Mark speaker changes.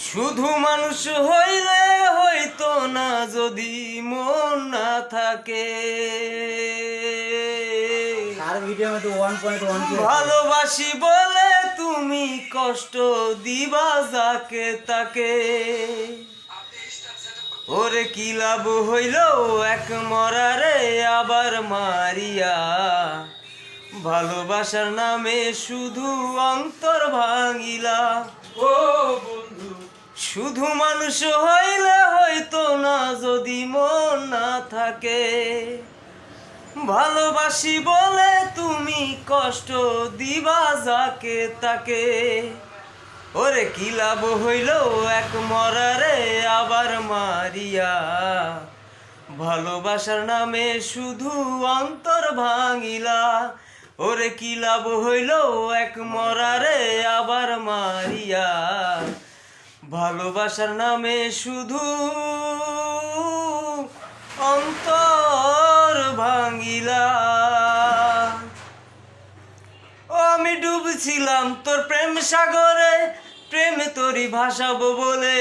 Speaker 1: শুধু মানুষ হইলে হইতো না যদি মন না থাকে। ভালোবাসি বলে তুমি কষ্ট দিবা যাকে তাকে। ওরে কি লাভ হইল এক মরারে আবার মারিয়া। ভালোবাসার নামে শুধু অন্তর ভাঙিলা। ও বন্ধু, শুধু মানুষ হইলে হইতো না যদি মন না থাকে। ভালোবাসি বলে তুমি কষ্ট দিবা যাকে তাকে। ওরে কি লাভ হইল এক মরারে আবার মারিয়া। ভালোবাসার নামে শুধু অন্তর ভাঙিলা। ওরে কি লাভ হইল এক মরারে আবার মারিয়া। ভালোবাসার নামে শুধু অন্তর ভাঙিলা। ও আমি ডুবছিলাম তোর প্রেম সাগরে, প্রেমে তোরই ভাসাবো বলে।